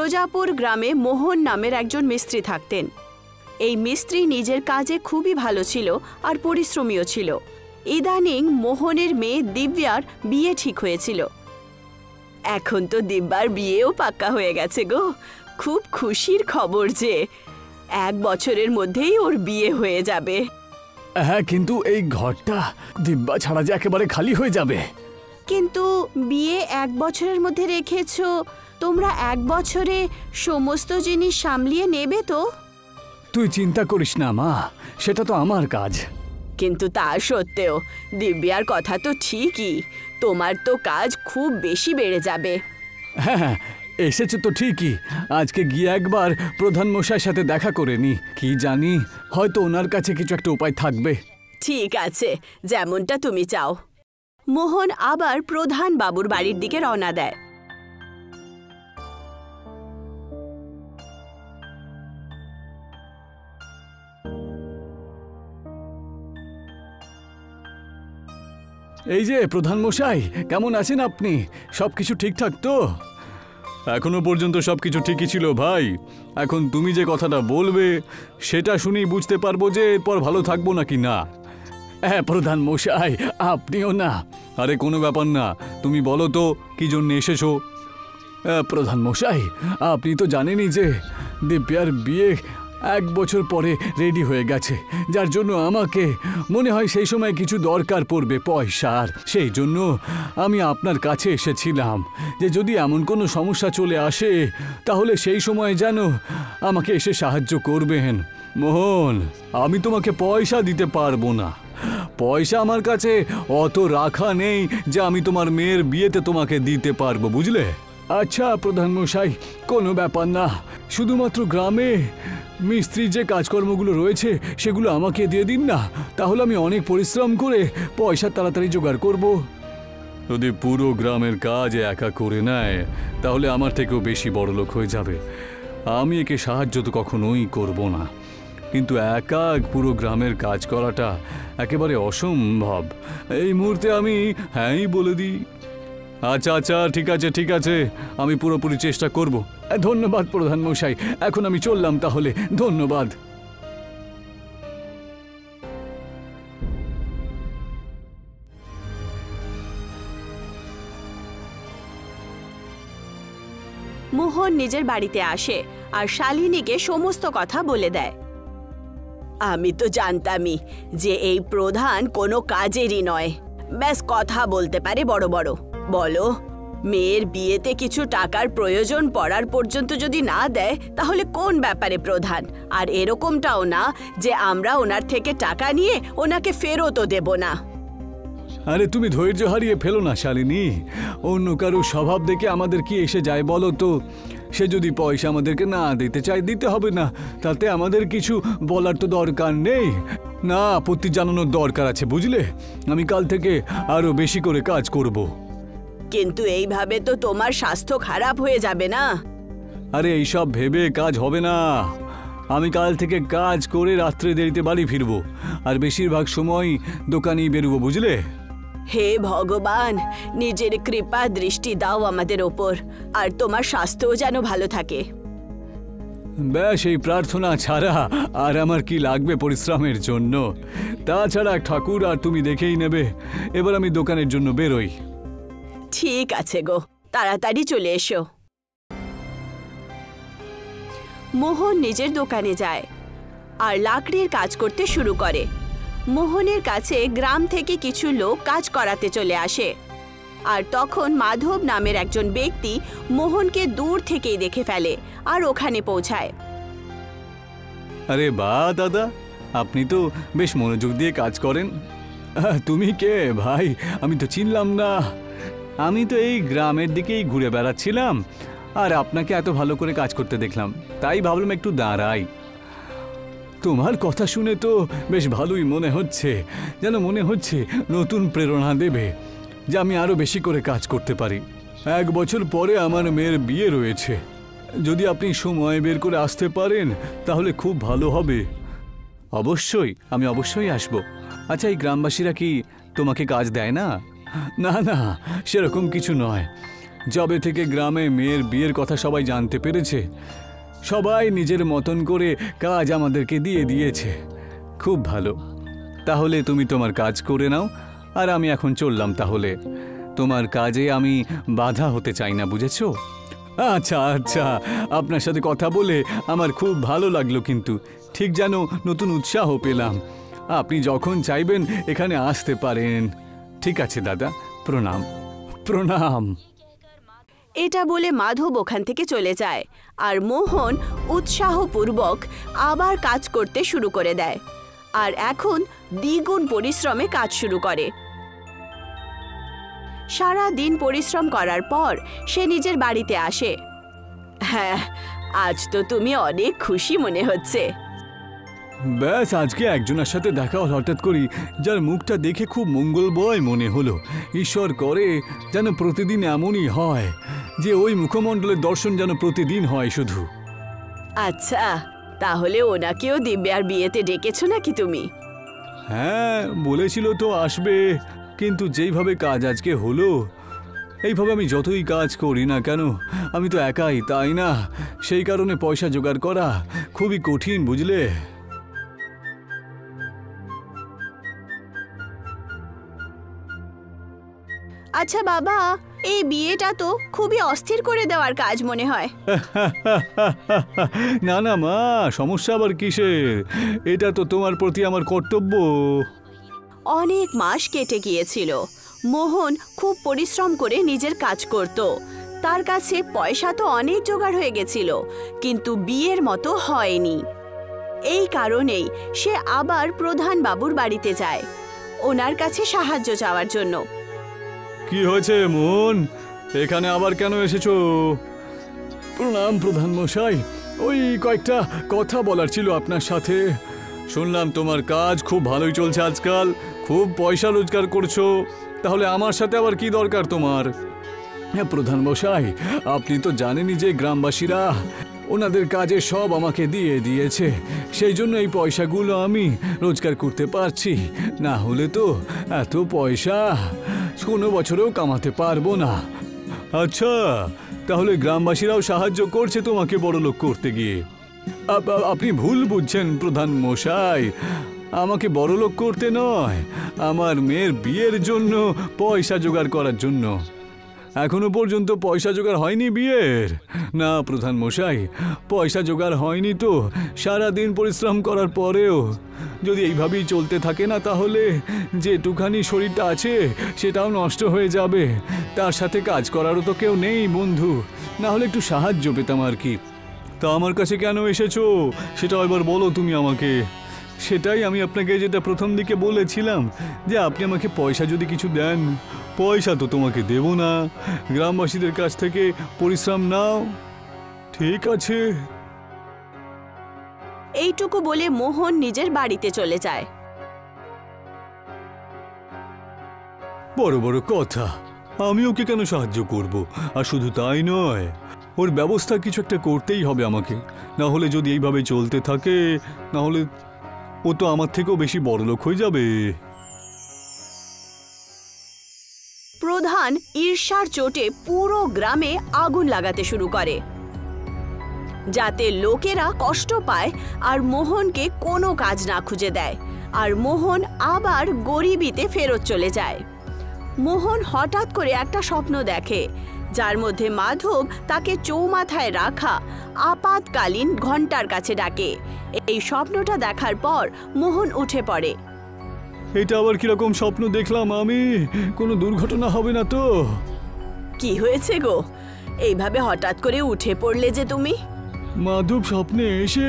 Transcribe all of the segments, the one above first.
প্রজাপুর গ্রামে মোহন নামের একজন মিস্ত্রি থাকতেন। এই মিস্ত্রি নিজের কাজে খুবই ভালো ছিল আর পরিশ্রমীও ছিল। ইদানিং মোহনের মেয়ে দিব্যার বিয়ে ঠিক হয়েছিল। এখন তো দিব্যার বিয়েও পাক্কা হয়ে গেছে গো। খুব খুশির খবর যে 1 বছরের মধ্যেই ওর বিয়ে হয়ে যাবে। হ্যাঁ, কিন্তু এই ঘরটা দিব্যা ছাড়া যে একেবারে খালি হয়ে যাবে। কিন্তু বিয়ে 1 বছরের মধ্যে রেখেছো, তোমরা 1 বছরে সমস্ত জিনিস সামলিয়ে নেবে তো? তুই চিন্তা করিস না মা, সেটা তো আমার কাজ। কিন্তু তা সত্ত্বেও দিব্যার কথা তো ঠিকই, তোমার তো কাজ খুব বেশি বেড়ে যাবে। হ্যাঁ, এসেছে তো ঠিকই। আজকে গিয়ে একবার প্রধান মশাইয়ের সাথে দেখা করে নি। কি জানি, হয়তো ওনার কাছে কিছু একটা উপায় থাকবে। ঠিক আছে, যেমনটা তুমি চাও। মোহন আবার প্রধান বাবুর বাড়ির দিকে রওনা দেয়। এই যে প্রধান মশাই, কেমন আছেন আপনি? সবকিছু ঠিকঠাক তো? এখনো পর্যন্ত সবকিছু ঠিকই ছিল ভাই। এখন তুমি যে কথাটা বলবে সেটা শুনেই বুঝতে পারবো যে এরপর ভালো থাকবো নাকি না। হ্যাঁ প্রধান মশাই, আপনিও না। আরে কোনো ব্যাপার না, তুমি বলো তো কি জন্য এসেছো। প্রধান মশাই, আপনি তো জানেনই যে দিব্যার বিয়ে 1 বছর পরে রেডি হয়ে গেছে, যার জন্য আমাকে মনে হয় সেই সময় কিছু দরকার পড়বে পয়সার। সেই জন্য আমি আপনার কাছে এসেছিলাম যে যদি এমন কোনো সমস্যা চলে আসে তাহলে সেই সময় যেন আমাকে এসে সাহায্য করবেন। মোহন, আমি তোমাকে পয়সা দিতে পারবো না। পয়সা আমার কাছে অত রাখা নেই যে আমি তোমার মেয়ের বিয়েতে তোমাকে দিতে পারবো, বুঝলে? আচ্ছা প্রধান মশাই, কোনো ব্যাপার না। শুধুমাত্র গ্রামে মিস্ত্রির যে কাজকর্মগুলো রয়েছে সেগুলো আমাকে দিয়ে দিন না, তাহলে আমি অনেক পরিশ্রম করে পয়সা তাড়াতাড়ি জোগাড় করব। যদি পুরো গ্রামের কাজ একা করে নেয় তাহলে আমার থেকেও বেশি বড়লোক হয়ে যাবে। আমি একে সাহায্য তো কখনোই করব না, কিন্তু একা পুরো গ্রামের কাজ করাটা একেবারে অসম্ভব। এই মুহূর্তে আমি হ্যাঁই বলে দিই। আচ্ছা আচ্ছা, ঠিক আছে ঠিক আছে, আমি পুরোপুরি চেষ্টা করব। ধন্যবাদ প্রধান মশাই, এখন আমি চললাম তাহলে। ধন্যবাদ। মোহন নিজের বাড়িতে আসে আর শালিনীকে সমস্ত কথা বলে দেয়। আমি তো জানতামই যে এই প্রধান কোনো কাজেরই নয়, ব্যাস কথা বলতে পারে বড় বড়। বলো, মেয়ের বিয়েতে কিছু টাকার প্রয়োজন পড়ার পর্যন্ত যদি না দেয় তাহলে কোন ব্যাপারে প্রধান? আর এরকমটাও না যে আমরা ওনার থেকে টাকা নিয়ে ওনাকে ফেরতও দেব না। আরে তুমি ধৈর্য হারিয়ে ফেলো না শালিনী। অন্য কারো স্বভাব দেখে আমাদের কি এসে যায় বলো তো? সে যদি পয়সা আমাদেরকে না দিতে চায়, দিতে হবে না, তাতে আমাদের কিছু বলার তো দরকার নেই। না, আপত্তি জানানোর দরকার আছে, বুঝলে? আমি কাল থেকে আরো বেশি করে কাজ করব। কিন্তু এইভাবে তো তোমার স্বাস্থ্য খারাপ হয়ে যাবে না? আরে এইসব ভেবে কাজ হবে না। আমি কাল থেকে কাজ করে রাত্রে দেরিতে বাড়ি ফিরবো, আর বেশিরভাগ সময় দোকানেই বেরোবো, বুঝলে? হে ভগবান, নিজের কৃপা দৃষ্টি দাও আমাদের ওপর, আর তোমার স্বাস্থ্যও যেন ভালো থাকে। ব্যাস এই প্রার্থনা ছাড়া আর আমার কি লাগবে পরিশ্রমের জন্য? তাছাড়া ঠাকুর আর তুমি দেখেই নেবে। এবার আমি দোকানের জন্য বেরোই। ঠিক আছে গো, তাড়াতাড়ি চলে এসো। মোহন নিজের দোকানে যায় আর লাকড়ির কাজ করতে শুরু করে। মোহনের কাছে গ্রাম থেকে কিছু লোক কাজ করাতে চলে আসে, আর তখন মাধব নামের একজন ব্যক্তি মোহনকে দূর থেকেই দেখে ফেলে আর ওখানে পৌঁছায়। আরে বাহ দাদা, আপনি তো বেশ মনোযোগ দিয়ে কাজ করেন। তুমি কে ভাই? আমি তো চিনলাম না। আমি তো এই গ্রামের দিকেই ঘুরে বেড়াচ্ছিলাম আর আপনাকে এত ভালো করে কাজ করতে দেখলাম, তাই ভাবলাম একটু দাঁড়াই। তোমার কথা শুনে তো বেশ ভালোই মনে হচ্ছে, যেন মনে হচ্ছে নতুন প্রেরণা দেবে যে আমি আরো বেশি করে কাজ করতে পারি। 1 বছর পরে আমার মেয়ের বিয়ে রয়েছে, যদি আপনি সময় বের করে আসতে পারেন তাহলে খুব ভালো হবে। অবশ্যই, আমি অবশ্যই আসব। আচ্ছা, এই গ্রামবাসীরা কি তোমাকে কাজ দেয় না? না না, সেরকম কিছু নয়। যবে থেকে গ্রামে মেয়ের বিয়ের কথা সবাই জানতে পেরেছে, সবাই নিজের মতন করে কাজ আমাদেরকে দিয়ে দিয়েছে। খুব ভালো, তাহলে তুমি তোমার কাজ করে নাও, আর আমি এখন চললাম। তাহলে তোমার কাজে আমি বাধা হতে চাই না, বুঝেছো? আচ্ছা আচ্ছা, আপনার সাথে কথা বলে আমার খুব ভালো লাগলো, কিন্তু ঠিক যেন নতুন উৎসাহ পেলাম। আপনি যখন চাইবেন এখানে আসতে পারেন। ঠিক আছে দাদা, প্রণাম প্রণাম। এটা বলে মাধব ওখান থেকে চলে যায়, আর মোহন উৎসাহপূর্বক আবার কাজ করতে শুরু করে দেয়, আর এখন দ্বিগুণ পরিশ্রমে কাজ শুরু করে। সারা দিন পরিশ্রম করার পর সে নিজের বাড়িতে আসে। হ্যাঁ, আজ তো তুমি অনেক খুশি মনে হচ্ছে। ব্যাস, আজকে একজনের সাথে দেখা হঠাৎ করি, যার মুখটা দেখে খুব মঙ্গলময় মনে হলো। ঈশ্বর করে যেন প্রতিদিন এমনই হয়, যে ওই মুখমণ্ডলের দর্শন যেন প্রতিদিন হয় শুধু। আচ্ছা, তাহলে ওনাকেও দিব্যার বিয়েতে ডেকেছো নাকি তুমি? হ্যাঁ, বলেছিল তো আসবে, কিন্তু যেইভাবে কাজ আজকে হলো, এইভাবে আমি যতই কাজ করি না কেন, আমি তো একাই, তাই না? সেই কারণে পয়সা জোগাড় করা খুবই কঠিন, বুঝলে? আচ্ছা বাবা, এই বিয়েটা তো খুবই অস্থির করে দেওয়ার কাজ মনে হয়। না না মা, সমস্যা আবার কিসের? এটা তো তোমার প্রতি আমার কর্তব্য। অনেক মাস কেটে গিয়েছিল। মোহন খুব পরিশ্রম করে নিজের কাজ করত। তার কাছে পয়সা তো অনেক জোগাড় হয়ে গেছিল, কিন্তু বিয়ের মতো হয়নি। এই কারণেই সে আবার প্রধান বাবুর বাড়িতে যায়, ওনার কাছে সাহায্য চাওয়ার জন্য। কি হয়েছে মন, এখানে আবার কেন এসেছো? প্রণাম প্রধান মশাই, ওই কয়েকটা কথা বলার ছিল আপনার সাথে। শুনলাম তোমার কাজ খুব ভালোই চলছে আজকাল, খুব পয়সা রোজগার করছো, তাহলে আমার সাথে আবার কি দরকার তোমার? হ্যাঁ প্রধান মশাই, আপনি তো জানেনই যে গ্রামবাসীরা ওনাদের কাজে সব আমাকে দিয়ে দিয়েছে, সেই জন্য এই পয়সাগুলো আমি রোজগার করতে পারছি। না হলে তো এত পয়সা কোনো বছরেও কামাতে পারবো না। আচ্ছা, তাহলে গ্রামবাসীরাও সাহায্য করছে তোমাকে বড়লোক করতে গিয়ে? আপনি ভুল বুঝছেন প্রধান মশাই, আমাকে বড়লোক করতে নয়, আমার মেয়ের বিয়ের জন্য পয়সা জোগাড় করার জন্য। এখনো পর্যন্ত পয়সা জোগাড় হয়নি বিয়ের? না প্রধান মশাই, পয়সা জোগাড় হয়নি তো সারাদিন পরিশ্রম করার পরেও। যদি এইভাবেই চলতে থাকে না, তাহলে যেটুখানি শরীরটা আছে সেটাও নষ্ট হয়ে যাবে। তার সাথে কাজ করারও তো কেউ নেই বন্ধু, না হলে একটু সাহায্য পেতাম আর কি। তা আমার কাছে কেন এসেছো সেটা এবার বলো তুমি আমাকে। সেটাই আমি আপনাকে যেটা প্রথম দিকে বলেছিলাম, যে আপনি আমাকে পয়সা যদি কিছু দেন। পয়সা তো তোমাকে দেব না, গ্রামবাসীদের কাছ থেকে পরিশ্রম নাও। ঠিক আছে? এইটুকু বলে মোহন নিজের বাড়িতে চলে যায়। বড় বড় কথা, আমি ওকে কেন সাহায্য করব? আর শুধু তাই নয়, ওর ব্যবস্থা কিছু একটা করতেই হবে আমাকে, না হলে যদি এইভাবে চলতে থাকে, না হলে ও তো আমার থেকেও বেশি বড়লোক হয়ে যাবে। প্রধান ঈর্ষার চোটে পুরো গ্রামে আগুন লাগাতে শুরু করে, যাতে লোকেরা কষ্ট পায় আর মোহনকে কোনো কাজ না খুঁজে দেয়, আর মোহন আবার গরিবিতে ফেরত চলে যায়। মোহন হঠাৎ করে একটা স্বপ্ন দেখে, যার মধ্যে মাধব তাকে চৌমাথায় রাখা আপাতকালীন ঘণ্টার কাছে ডাকে। এই স্বপ্নটা দেখার পর মোহন উঠে পড়ে। এটা আবার কিরকম স্বপ্ন দেখলাম আমি? কোনো দুর্ঘটনা হবে না তো? কি হয়েছে গো, এইভাবে হঠাৎ করে উঠে পড়লে যে তুমি? মাধব স্বপ্নে এসে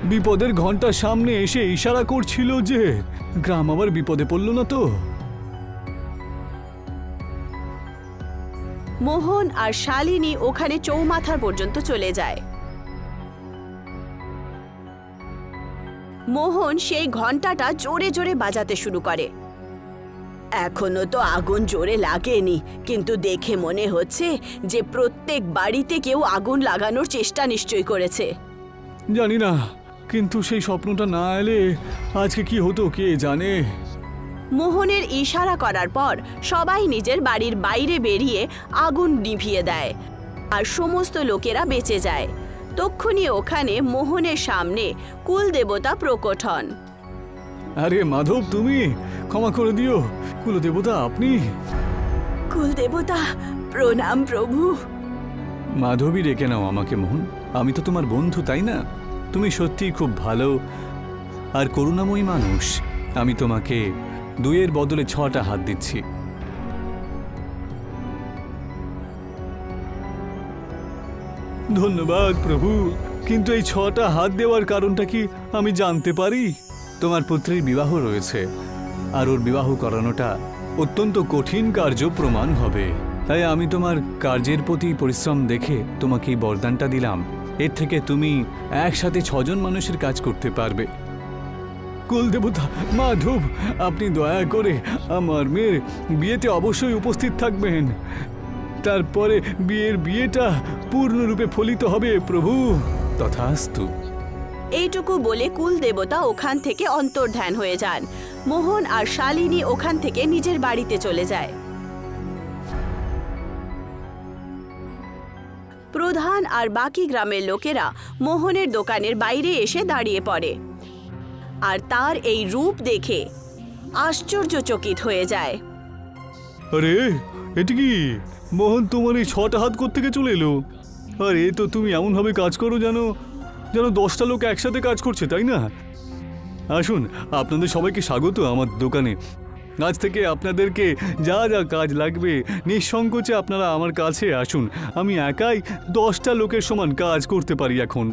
বিপদের ঘন্টার সামনে এসে ইশারা করছিল যে গ্রাম আবার বিপদে পড়ল না তো? মোহন আর শালিনী ওখানে চৌমাথার পর্যন্ত চলে যায়। মোহন সেই ঘন্টাটা জোরে জোরে বাজাতে শুরু করে। এখনো তো আগুন জোরে লাগেনি, কিন্তু দেখে মনে হচ্ছে যে প্রত্যেক বাড়িতে কেউ আগুন লাগানোর চেষ্টা নিশ্চয়ই করেছে। জানি না, কিন্তু সেই স্বপ্নটা না এলে আজকে কি হতো কে জানে। মোহনের ইশারা করার পর সবাই নিজের বাড়ির বাইরে বেরিয়ে আগুন নিভিয়ে দেয় আর সমস্ত লোকেরা বেঁচে যায়। তক্ষুনি ওখানে মোহনের সামনে কুলদেবতা প্রকট হন। আরে মাধব, তুমি ক্ষমা করে দিও। কুলদেবতা আপনি? কুলদেবতা প্রণাম প্রভু। মাধবী রেখে নাও আমাকে মোহন, আমি তো তোমার বন্ধু, তাই না? তুমি সত্যিই খুব ভালো আর করুণাময়ী মানুষ। আমি তোমাকে 2-এর বদলে 6টা হাত দিচ্ছি। ধন্যবাদ প্রভু, কিন্তু এই 6টা হাত দেওয়ার কারণটা কি আমি জানতে পারি? তোমার পুত্রের বিবাহ রয়েছে আর ওর বিবাহ করানোটা অত্যন্ত কঠিন কার্য প্রমাণ হবে। তাই আমি তোমার কার্যের প্রতি পরিশ্রম দেখে তোমাকে এই বরদানটা দিলাম। এর থেকে তুমি একসাথে 6 জন মানুষের কাজ করতে পারবে। কুলদেবতা মাধব, আপনি দয়া করে আমার মেয়ের বিয়েতে অবশ্যই উপস্থিত থাকবেন। তারপরে বিয়েটা পূর্ণরূপে ফলিত হবে প্রভু। তথাস্তু। এইটুকু বলে কুলদেবতা ওখান থেকে অন্তর্ধান হয়ে যান। মোহন আর শালিনী ওখান থেকে নিজের বাড়িতে চলে যায়। প্রধান আর বাকি গ্রামের লোকেরা মোহনের দোকানের বাইরে এসে দাঁড়িয়ে পড়ে আর তার এই রূপ দেখে আশ্চর্যচকিত হয়ে যায়। আরে এটা কি? মোহন তোমার এই 6টা হাত কোত্থেকে চলে এলো? আর এ তো তুমি এমনভাবে কাজ করো যেন 10টা লোক একসাথে কাজ করছে, তাই না? আসুন, আপনাদের সবাইকে স্বাগত আমার দোকানে। আজ থেকে আপনাদেরকে যা যা কাজ লাগবে নিঃসংকোচে আপনারা আমার কাছে আসুন। আমি একাই 10টা লোকের সমান কাজ করতে পারি এখন।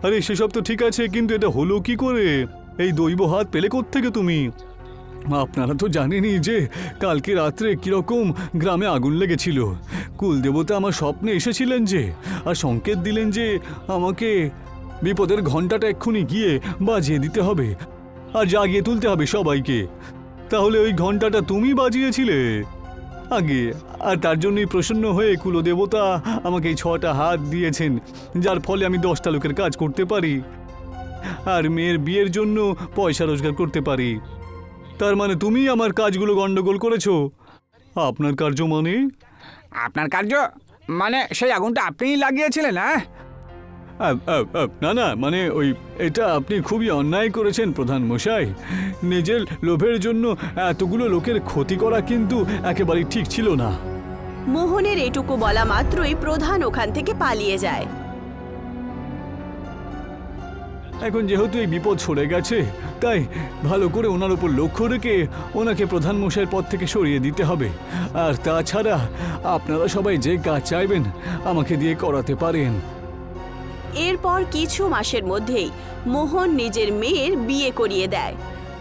আরে সেসব তো ঠিক আছে, কিন্তু এটা হলো কি করে? এই দৈব হাত পেলে কোত্থেকে তুমি? আপনারা তো জানেনই যে কালকে রাত্রে কিরকম গ্রামে আগুন লেগেছিল। কুলদেবতা আমার স্বপ্নে এসেছিলেন যে, আর সংকেত দিলেন যে আমাকে বিপদের ঘণ্টাটা এক্ষুনি গিয়ে বাজিয়ে দিতে হবে আর জাগিয়ে তুলতে হবে সবাইকে। তাহলে ওই ঘণ্টাটা তুমি বাজিয়েছিলে আগে, আর তার জন্যই প্রসন্ন হয়ে কুলদেবতা আমাকে এই 6টা হাত দিয়েছেন, যার ফলে আমি 10টা লোকের কাজ করতে পারি আর মেয়ের বিয়ের জন্য পয়সা রোজগার করতে পারি। তার মানে তুমি আমার কাজগুলো গন্ডগোল করেছো। আপনার কার্য মানে? আপনার কার্য মানে সেই আগুনটা আপনিই লাগিয়েছিলেন? হ্যাঁ, না না, মানে এটা আপনি খুবই অন্যায় করেছেন প্রধান মশাই। নিজের লোভের জন্য এতগুলো লোকের ক্ষতি করা কিন্তু একেবারেই ঠিক ছিল না। মোহনের এটুকু বলা মাত্রই প্রধান ওখান থেকে পালিয়ে যায়। এখন যেহেতু এই বিপদ সরে গেছে, তাই ভালো করে ওনার উপর লক্ষ্য রেখে ওনাকে প্রধান মশাইয়ের পদ থেকে সরিয়ে দিতে হবে। আর তাছাড়া আপনারা সবাই যে কাজ চাইবেন আমাকে দিয়ে করাতে পারেন। এরপর কিছু মাসের মধ্যেই মোহন নিজের মেয়ের বিয়ে করিয়ে দেয়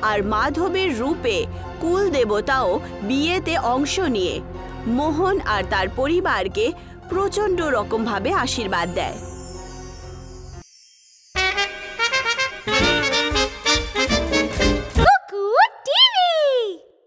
আর মাধবের রূপে কুলদেবতাও বিয়েতে অংশ নিয়ে মোহন আর তার পরিবারকে প্রচণ্ড রকমভাবে আশীর্বাদ দেয়।